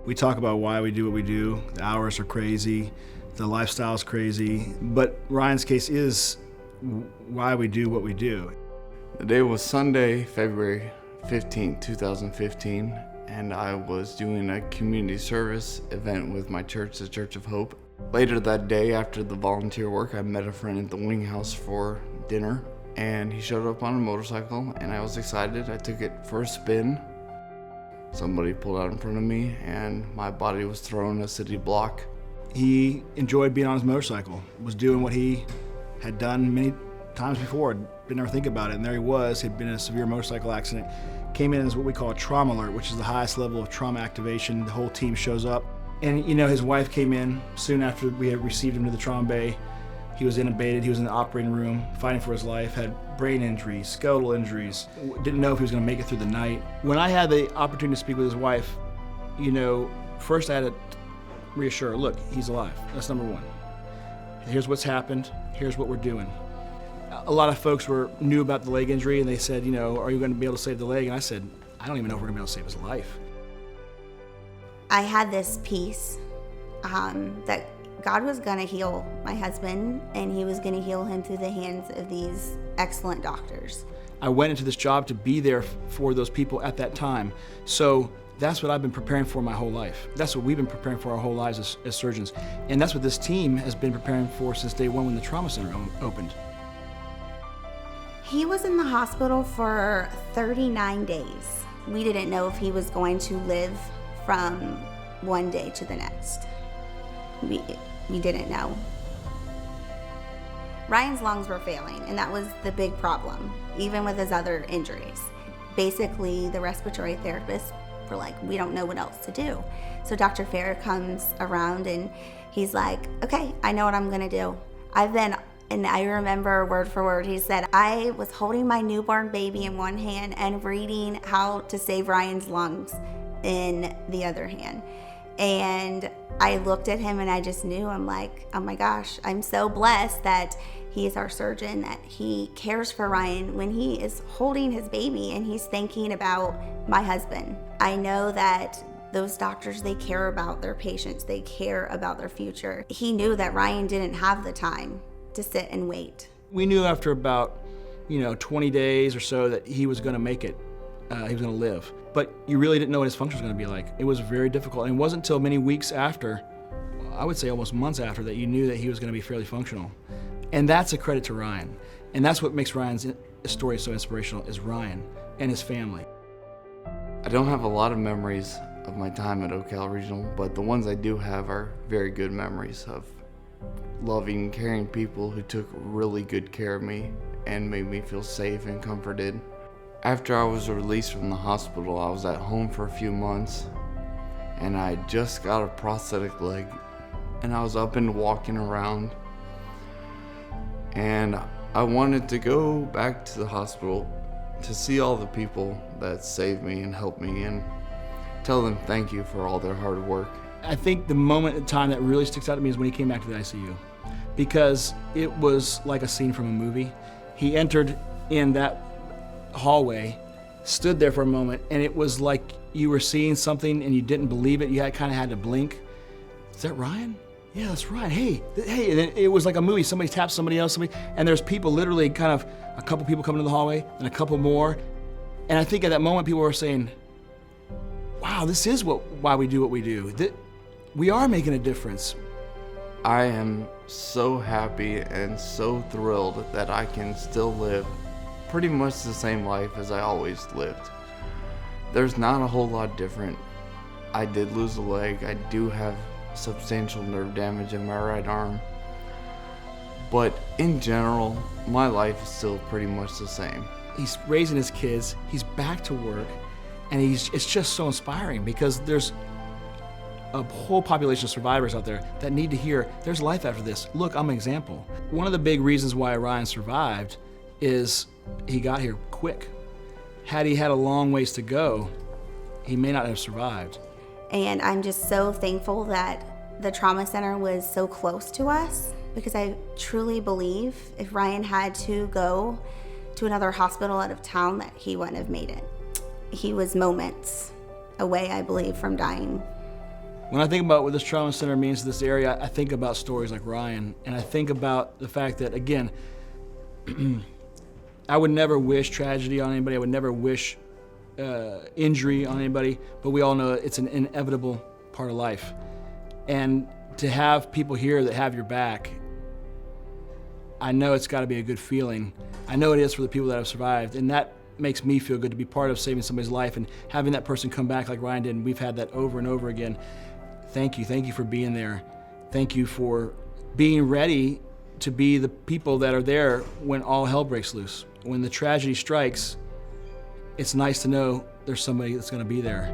We talk about why we do what we do. The hours are crazy, the lifestyle's crazy, but Ryan's case is why we do what we do. The day was Sunday, February 15, 2015, and I was doing a community service event with my church, the Church of Hope. Later that day, after the volunteer work, I met a friend at the Wing House for dinner, and he showed up on a motorcycle, and I was excited. I took it for a spin. Somebody pulled out in front of me, and my body was thrown a city block. He enjoyed being on his motorcycle, was doing what he had done many times before, didn't ever think about it, and there he was. He'd been in a severe motorcycle accident, came in as what we call a trauma alert, which is the highest level of trauma activation. The whole team shows up. And his wife came in soon after we had received him to the trauma bay. He was intubated, he was in the operating room, fighting for his life, had brain injuries, skeletal injuries, didn't know if he was gonna make it through the night. When I had the opportunity to speak with his wife, first I had to reassure her, look, he's alive, that's number one. Here's what's happened, here's what we're doing. A lot of folks knew about the leg injury, and they said, are you gonna be able to save the leg? And I said, I don't even know if we're gonna be able to save his life. I had this peace that God was going to heal my husband, and he was going to heal him through the hands of these excellent doctors. I went into this job to be there for those people at that time. So that's what I've been preparing for my whole life. That's what we've been preparing for our whole lives as surgeons. And that's what this team has been preparing for since day one when the trauma center opened. He was in the hospital for 39 days. We didn't know if he was going to live from one day to the next. We didn't know. Ryan's lungs were failing, and that was the big problem, even with his other injuries. Basically, the respiratory therapists were like, we don't know what else to do. So Dr. Fair comes around and he's like, okay, I know what I'm gonna do. And I remember word for word, he said, I was holding my newborn baby in one hand and reading how to save Ryan's lungs in the other hand. And I looked at him and I just knew, I'm like, oh my gosh, I'm so blessed that he is our surgeon, that he cares for Ryan when he is holding his baby and he's thinking about my husband. I know that those doctors, they care about their patients, they care about their future. He knew that Ryan didn't have the time to sit and wait. We knew after about 20 days or so that he was gonna make it, he was gonna live. But you really didn't know what his function was gonna be like. It was very difficult, and it wasn't until many weeks after, I would say almost months after, that you knew that he was gonna be fairly functional. And that's a credit to Ryan. And that's what makes Ryan's story so inspirational, is Ryan and his family. I don't have a lot of memories of my time at Ocala Regional, but the ones I do have are very good memories of loving, caring people who took really good care of me and made me feel safe and comforted. After I was released from the hospital, I was at home for a few months, and I just got a prosthetic leg, and I was up and walking around, and I wanted to go back to the hospital to see all the people that saved me and helped me and tell them thank you for all their hard work. I think the moment in time that really sticks out to me is when he came back to the ICU, because it was like a scene from a movie. He entered in that hallway, stood there for a moment, and it was like you were seeing something and you didn't believe it. You kind of had to blink. Is that Ryan? Yeah, that's Ryan. Hey. And then it was like a movie. Somebody taps somebody else, and there's people literally a couple people coming to the hallway and a couple more. And I think at that moment people were saying, wow, this is why we do what we do. We are making a difference. I am so happy and so thrilled that I can still live pretty much the same life as I always lived. There's not a whole lot different. I did lose a leg. I do have substantial nerve damage in my right arm. But in general, my life is still pretty much the same. He's raising his kids, he's back to work, and it's just so inspiring, because there's a whole population of survivors out there that need to hear there's life after this. Look, I'm an example. One of the big reasons why Ryan survived is he got here quick. Had he had a long ways to go, he may not have survived. And I'm just so thankful that the trauma center was so close to us, because I truly believe if Ryan had to go to another hospital out of town, that he wouldn't have made it. He was moments away, I believe, from dying. When I think about what this trauma center means to this area, I think about stories like Ryan, and I think about the fact that, again, I would never wish tragedy on anybody. I would never wish injury on anybody, but we all know it's an inevitable part of life. And to have people here that have your back, I know it's got to be a good feeling. I know it is for the people that have survived, and that makes me feel good to be part of saving somebody's life and having that person come back like Ryan did, and we've had that over and over again. Thank you for being there. Thank you for being ready to be the people that are there when all hell breaks loose. When the tragedy strikes, it's nice to know there's somebody that's going to be there.